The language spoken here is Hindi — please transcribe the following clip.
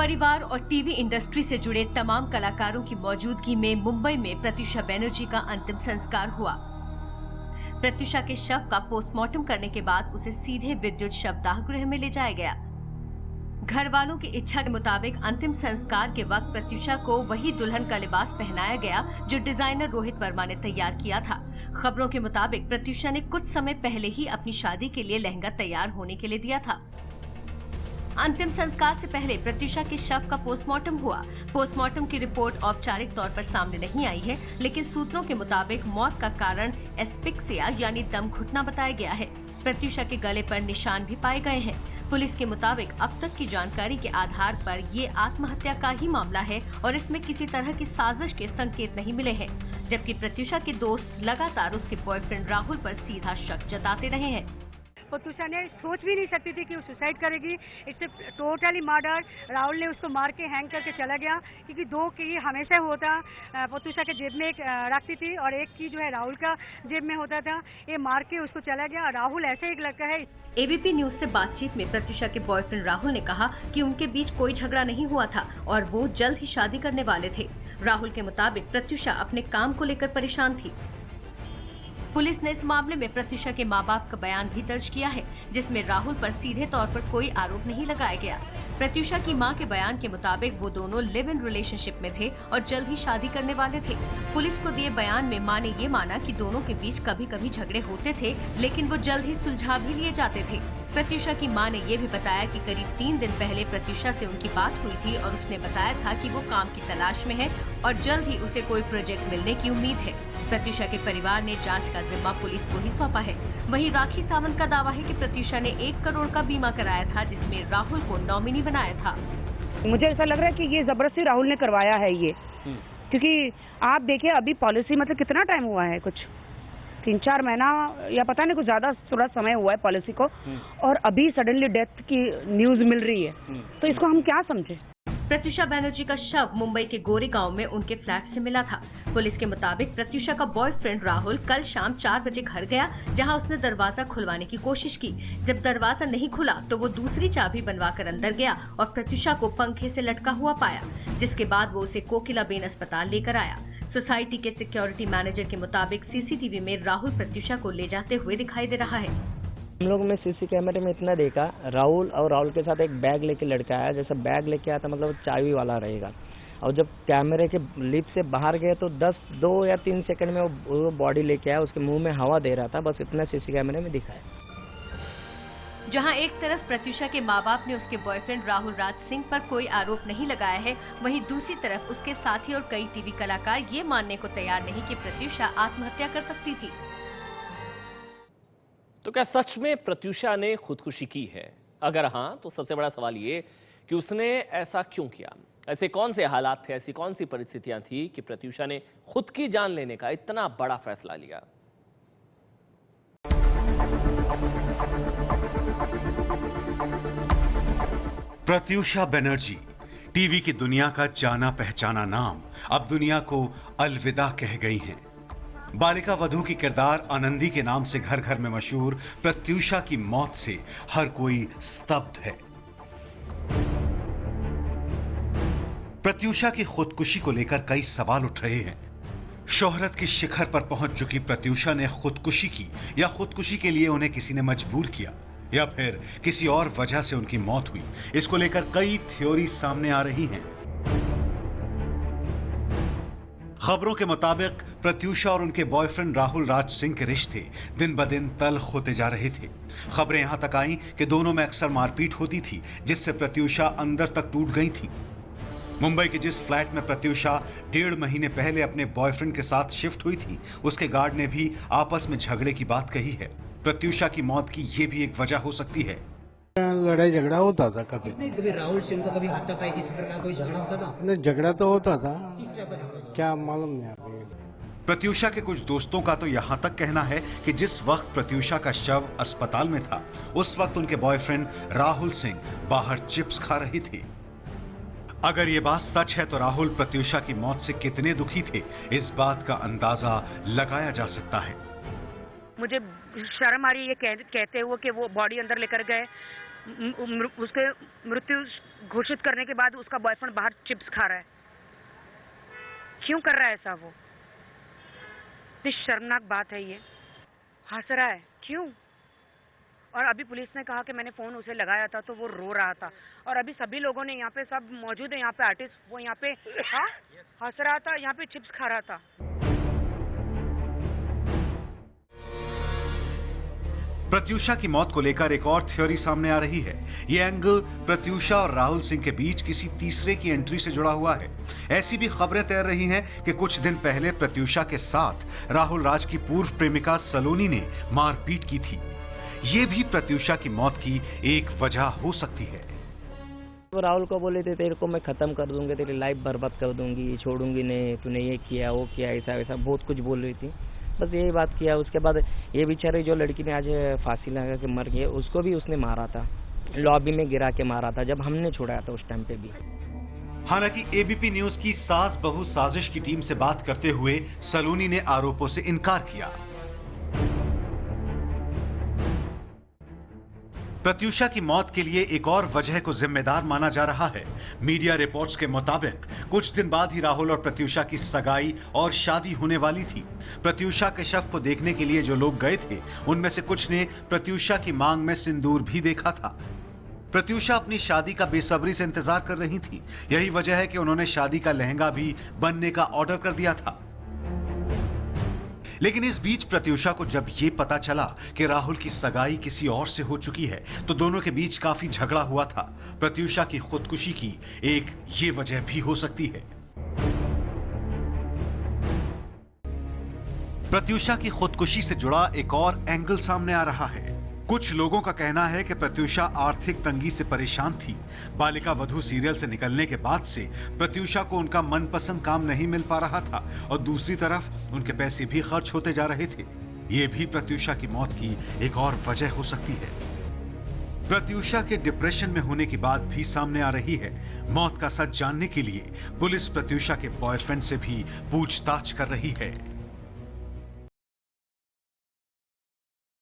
परिवार और टीवी इंडस्ट्री से जुड़े तमाम कलाकारों की मौजूदगी में मुंबई में प्रत्यूषा बनर्जी का अंतिम संस्कार हुआ। प्रत्यूषा के शव का पोस्टमार्टम करने के बाद उसे सीधे विद्युत शवदाह गृह में ले जाया गया। घर वालों की इच्छा के मुताबिक अंतिम संस्कार के वक्त प्रत्यूषा को वही दुल्हन का लिबास पहनाया गया जो डिजाइनर रोहित वर्मा ने तैयार किया था। खबरों के मुताबिक प्रत्यूषा ने कुछ समय पहले ही अपनी शादी के लिए लहंगा तैयार होने के लिए दिया था। अंतिम संस्कार से पहले प्रत्यूषा के शव का पोस्टमार्टम हुआ। पोस्टमार्टम की रिपोर्ट औपचारिक तौर पर सामने नहीं आई है, लेकिन सूत्रों के मुताबिक मौत का कारण एस्फिक्सिया यानी दम घुटना बताया गया है। प्रत्यूषा के गले पर निशान भी पाए गए हैं। पुलिस के मुताबिक अब तक की जानकारी के आधार पर ये आत्महत्या का ही मामला है और इसमें किसी तरह की साजिश के संकेत नहीं मिले हैं, जबकि प्रत्यूषा के दोस्त लगातार उसके बॉयफ्रेंड राहुल पर सीधा शक जताते रहे हैं। प्रत्यूषा ने सोच भी नहीं सकती थी कि वो सुसाइड करेगी। It's totally murder. राहुल ने उसको मार के हैंग करके चला गया, क्योंकि दो की हमेशा होता। प्रत्यूषा के जेब में एक रखती थी और एक की जो है राहुल का जेब में होता था। ये मार के उसको चला गया। राहुल ऐसे एक लड़का है। एबीपी न्यूज से बातचीत में प्रत्यूषा के बॉयफ्रेंड राहुल ने कहा कि उनके बीच कोई झगड़ा नहीं हुआ था और वो जल्द ही शादी करने वाले थे। राहुल के मुताबिक प्रत्यूषा अपने काम को लेकर परेशान थी। पुलिस ने इस मामले में प्रत्यूषा के मां बाप का बयान भी दर्ज किया है, जिसमें राहुल पर सीधे तौर पर कोई आरोप नहीं लगाया गया। प्रत्यूषा की मां के बयान के मुताबिक वो दोनों लिव इन रिलेशनशिप में थे और जल्द ही शादी करने वाले थे। पुलिस को दिए बयान में मां ने ये माना कि दोनों के बीच कभी कभी झगड़े होते थे, लेकिन वो जल्द ही सुलझा भी लिए जाते थे। प्रत्यूषा की मां ने ये भी बताया कि करीब 3 दिन पहले प्रत्यूषा से उनकी बात हुई थी और उसने बताया था कि वो काम की तलाश में है और जल्द ही उसे कोई प्रोजेक्ट मिलने की उम्मीद है। प्रत्यूषा के परिवार ने जांच का जिम्मा पुलिस को ही सौंपा है। वहीं राखी सावंत का दावा है कि प्रत्यूषा ने 1 करोड़ का बीमा कराया था, जिसमें राहुल को नॉमिनी बनाया था। मुझे ऐसा लग रहा है कि ये जबरदस्ती राहुल ने करवाया है ये, क्योंकि आप देखिए अभी पॉलिसी मतलब कितना टाइम हुआ है, कुछ 3-4 महीना या पता नहीं, कुछ ज्यादा थोड़ा समय हुआ है पॉलिसी को, और अभी सडनली डेथ की न्यूज मिल रही है, तो इसको हम क्या समझे। प्रत्यूषा बनर्जी का शव मुंबई के गोरेगांव में उनके फ्लैट से मिला था। पुलिस के मुताबिक प्रत्यूषा का बॉयफ्रेंड राहुल कल शाम 4 बजे घर गया, जहां उसने दरवाजा खुलवाने की कोशिश की। जब दरवाजा नहीं खुला तो वो दूसरी चाबी बनवाकर अंदर गया और प्रत्यूषा को पंखे से लटका हुआ पाया, जिसके बाद वो उसे कोकिलाबेन अस्पताल लेकर आया। सोसाइटी के सिक्योरिटी मैनेजर के मुताबिक सीसीटीवी में राहुल प्रत्यूषा को ले जाते हुए दिखाई दे रहा है। हम लोग ने सीसी कैमरे में इतना देखा, राहुल के साथ एक बैग लेके लड़का आया, जैसे बैग लेके आया था मतलब चाबी वाला रहेगा, और जब कैमरे के लिप से बाहर गए तो 2 या 3 सेकंड में वो बॉडी लेके आया, उसके मुंह में हवा दे रहा था, बस इतना सीसी कैमरे में दिखाया। जहां एक तरफ प्रत्यूषा के मां बाप ने उसके बॉयफ्रेंड राहुल राज सिंह पर कोई आरोप नहीं लगाया है, वहीं दूसरी तरफ उसके साथी और कई टीवी कलाकार ये मानने को तैयार नहीं कि प्रत्यूषा आत्महत्या कर सकती थी। तो क्या सच में प्रत्यूषा ने खुदकुशी की है? अगर हाँ, तो सबसे बड़ा सवाल ये कि उसने ऐसा क्यों किया? ऐसे कौन से हालात थे, ऐसी कौन सी परिस्थितियां थी कि प्रत्यूषा ने खुद की जान लेने का इतना बड़ा फैसला लिया? प्रत्यूषा बनर्जी, टीवी की दुनिया का जाना पहचाना नाम, अब दुनिया को अलविदा कह गई हैं। बालिका वधू की किरदार आनंदी के नाम से घर घर में मशहूर प्रत्यूषा की मौत से हर कोई स्तब्ध है। प्रत्यूषा की खुदकुशी को लेकर कई सवाल उठ रहे हैं। शोहरत की शिखर पर पहुंच चुकी प्रत्यूषा ने खुदकुशी की, या खुदकुशी के लिए उन्हें किसी ने मजबूर किया, या फिर किसी और वजह से उनकी मौत हुई? इसको लेकर कई थ्योरी सामने आ रही हैं। खबरों के मुताबिक प्रत्यूषा और उनके बॉयफ्रेंड राहुल राज सिंह के रिश्ते दिन ब दिन तल्ख होते जा रहे थे। खबरें यहां तक आईं कि दोनों में अक्सर मारपीट होती थी, जिससे प्रत्यूषा अंदर तक टूट गई थी। मुंबई के जिस फ्लैट में प्रत्यूषा 1.5 महीने पहले अपने बॉयफ्रेंड के साथ शिफ्ट हुई थी, उसके गार्ड ने भी आपस में झगड़े की बात कही है। प्रत्यूषा की मौत की ये भी एक वजह हो सकती है। लड़ाई झगड़ा होता था कभी राहुल सिंह का कभी हाथापाई किसी प्रकार कोई झगड़ा होता था? नहीं, झगड़ा तो होता था, क्या मालूम नहीं आपको। प्रत्यूषा के कुछ दोस्तों का तो यहां तक कहना है कि जिस वक्त प्रत्यूषा का शव अस्पताल में था, उस वक्त उनके बॉयफ्रेंड राहुल सिंह बाहर चिप्स खा रहे थे। अगर ये बात सच है तो राहुल प्रत्यूषा की मौत से कितने दुखी थे, इस बात का अंदाजा लगाया जा सकता है। मुझे शर्म आ रही है ये कहते हुए कि वो बॉडी अंदर लेकर गए। उसके मृत्यु घोषित करने के बाद उसका बॉयफ्रेंड बाहर चिप्स खा रहा है। क्यों कर रहा है ऐसा वो? इतनी शर्मनाक बात है ये। हंस रहा है क्यों? और अभी पुलिस ने कहा कि मैंने फोन उसे लगाया था तो वो रो रहा था, और अभी सभी लोगों ने यहाँ पे सब मौजूद है, यहाँ पे आर्टिस्ट, वो यहाँ पे हंस रहा था, यहाँ पे चिप्स खा रहा था। प्रत्यूषा की मौत को लेकर एक और थ्योरी सामने आ रही है। ये एंगल प्रत्यूषा और राहुल सिंह के बीच किसी तीसरे की एंट्री से जुड़ा हुआ है। ऐसी भी खबरें तैर रही हैं कि कुछ दिन पहले प्रत्यूषा के साथ राहुल राज की पूर्व प्रेमिका सलोनी ने मारपीट की थी। ये भी प्रत्यूषा की मौत की एक वजह हो सकती है। तो राहुल को बोले थे तेरे को मैं खत्म कर दूंगी, तेरी लाइफ बर्बाद कर दूंगी, छोड़ूंगी नहीं, तूने ये किया वो किया, ऐसा वैसा बहुत कुछ बोल रही थी। बस यही बात किया। उसके बाद ये बेचारी जो लड़की ने आज फांसी लगा के मर गई, उसको भी उसने मारा था, लॉबी में गिरा के मारा था जब हमने छोड़ा था उस टाइम पे भी। हालांकि एबीपी न्यूज की सास बहू साजिश की टीम से बात करते हुए सलोनी ने आरोपों से इनकार किया। प्रत्यूषा की मौत के लिए एक और वजह को जिम्मेदार माना जा रहा है। मीडिया रिपोर्ट्स के मुताबिक कुछ दिन बाद ही राहुल और प्रत्यूषा की सगाई और शादी होने वाली थी। प्रत्यूषा के शव को देखने के लिए जो लोग गए थे, उनमें से कुछ ने प्रत्यूषा की मांग में सिंदूर भी देखा था। प्रत्यूषा अपनी शादी का बेसब्री से इंतजार कर रही थी। यही वजह है कि उन्होंने शादी का लहंगा भी बनने का ऑर्डर कर दिया था। लेकिन इस बीच प्रत्यूषा को जब ये पता चला कि राहुल की सगाई किसी और से हो चुकी है, तो दोनों के बीच काफी झगड़ा हुआ था। प्रत्यूषा की खुदकुशी की एक ये वजह भी हो सकती है। प्रत्यूषा की खुदकुशी से जुड़ा एक और एंगल सामने आ रहा है। कुछ लोगों का कहना है कि प्रत्यूषा आर्थिक तंगी से परेशान थी। बालिका वधू सीरियल से निकलने के बाद से प्रत्यूषा को उनका मनपसंद काम नहीं मिल पा रहा था, और दूसरी तरफ उनके पैसे भी खर्च होते जा रहे थे। ये भी प्रत्यूषा की मौत की एक और वजह हो सकती है। प्रत्यूषा के डिप्रेशन में होने की बात भी सामने आ रही है। मौत का सच जानने के लिए पुलिस प्रत्यूषा के बॉयफ्रेंड से भी पूछताछ कर रही है।